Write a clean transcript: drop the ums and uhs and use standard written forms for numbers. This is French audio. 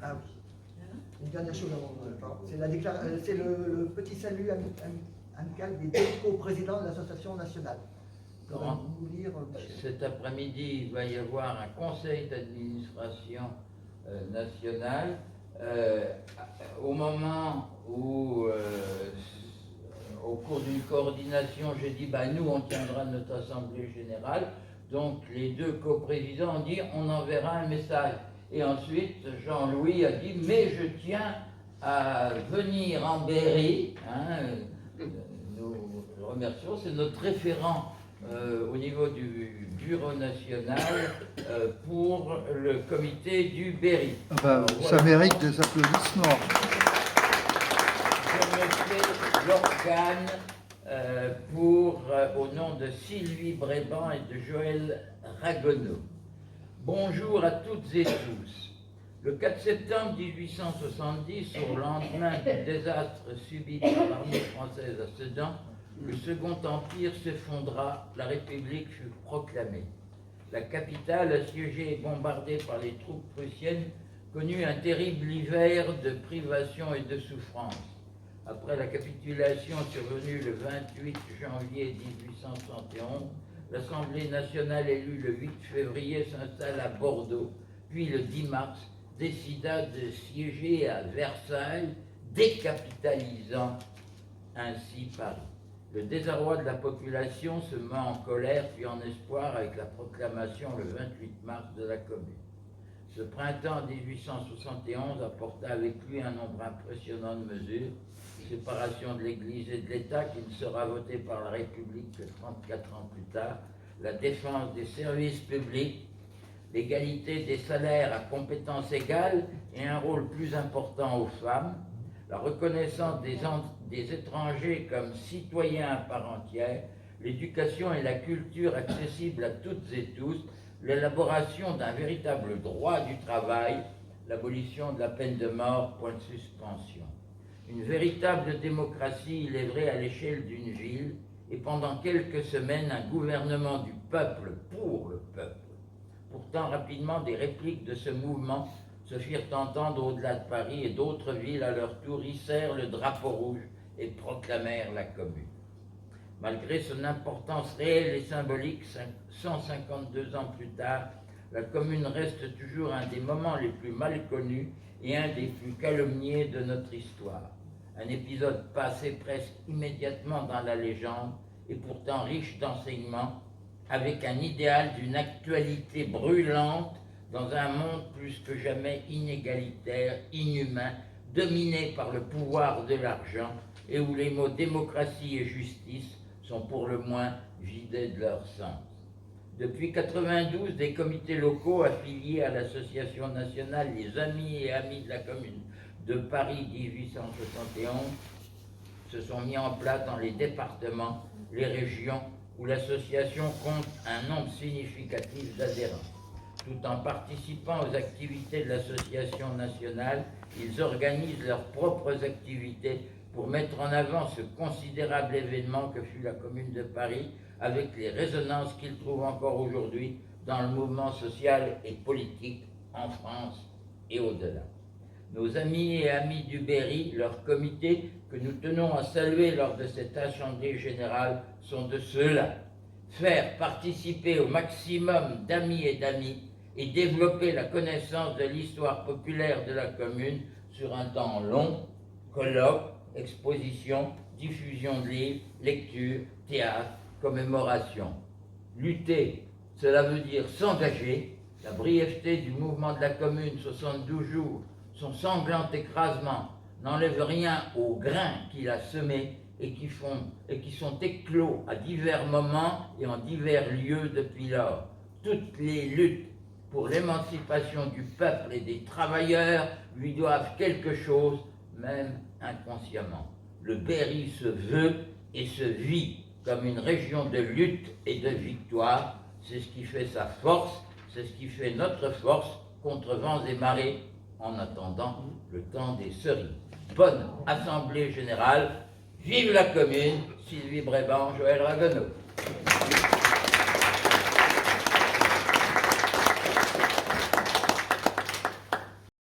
Ah oui. Une dernière chose avant de la parole. C'est le petit salut amical des deux co-présidents de l'association nationale. Vous lire, cet après-midi, il va y avoir un conseil d'administration national. Au moment où, au cours d'une coordination, j'ai dit nous on tiendra notre assemblée générale. Donc les deux coprésidents ont dit on enverra un message. Et ensuite Jean-Louis a dit mais je tiens à venir en Berry. Nous le remercions, c'est notre référent au niveau du bureau national pour le comité du Berry. Ça voilà. Mérite des applaudissements. Je me fais l'organe au nom de Sylvie Bréban et de Joël Ragonneau. Bonjour à toutes et tous. Le 4 septembre 1870, au lendemain du désastre subi par l'armée française à Sedan, le Second Empire s'effondra, la République fut proclamée. La capitale, assiégée et bombardée par les troupes prussiennes, connut un terrible hiver de privations et de souffrances. Après la capitulation survenue le 28 janvier 1871, l'Assemblée nationale élue le 8 février s'installe à Bordeaux, puis le 10 mars décida de siéger à Versailles, décapitalisant ainsi Paris. Le désarroi de la population se met en colère puis en espoir avec la proclamation le 28 mars de la Commune. Ce printemps 1871 apporta avec lui un nombre impressionnant de mesures, séparation de l'Église et de l'État qui ne sera votée par la République que 34 ans plus tard, la défense des services publics, l'égalité des salaires à compétences égales et un rôle plus important aux femmes, la reconnaissance des étrangers comme citoyens à part entière, l'éducation et la culture accessibles à toutes et tous, l'élaboration d'un véritable droit du travail, l'abolition de la peine de mort, point de suspension. Une véritable démocratie, il est vrai, à l'échelle d'une ville, et pendant quelques semaines, un gouvernement du peuple pour le peuple. Pourtant, rapidement, des répliques de ce mouvement se firent entendre au-delà de Paris et d'autres villes, à leur tour, hissèrent le drapeau rouge et proclamèrent la Commune. Malgré son importance réelle et symbolique, 152 ans plus tard, la Commune reste toujours un des moments les plus mal connus et un des plus calomniés de notre histoire. Un épisode passé presque immédiatement dans la légende et pourtant riche d'enseignements, avec un idéal d'une actualité brûlante dans un monde plus que jamais inégalitaire, inhumain, dominé par le pouvoir de l'argent et où les mots démocratie et justice sont pour le moins vidés de leur sens. Depuis 1992, des comités locaux affiliés à l'association nationale Les Amis et Amis de la Commune de Paris 1871 se sont mis en place dans les départements, les régions où l'association compte un nombre significatif d'adhérents. Tout en participant aux activités de l'association nationale, ils organisent leurs propres activités pour mettre en avant ce considérable événement que fut la Commune de Paris, avec les résonances qu'il trouve encore aujourd'hui dans le mouvement social et politique en France et au-delà. Nos amis et amis du Berry, leur comité, que nous tenons à saluer lors de cette assemblée générale, sont de ceux-là. Faire participer au maximum d'amis et d'amis et développer la connaissance de l'histoire populaire de la Commune sur un temps long, colloques, expositions, diffusion de livres, lectures, théâtre, commémoration. Lutter, cela veut dire s'engager. La brièveté du mouvement de la Commune, 72 jours, son sanglant écrasement, n'enlève rien aux grains qu'il a semés et qui sont éclos à divers moments et en divers lieux depuis lors. Toutes les luttes pour l'émancipation du peuple et des travailleurs lui doivent quelque chose, même inconsciemment. Le Berry se veut et se vit comme une région de lutte et de victoire. C'est ce qui fait sa force, c'est ce qui fait notre force contre vents et marées en attendant le temps des cerises. Bonne assemblée générale, vive la Commune, Sylvie Bréban, Joël Ragonneau.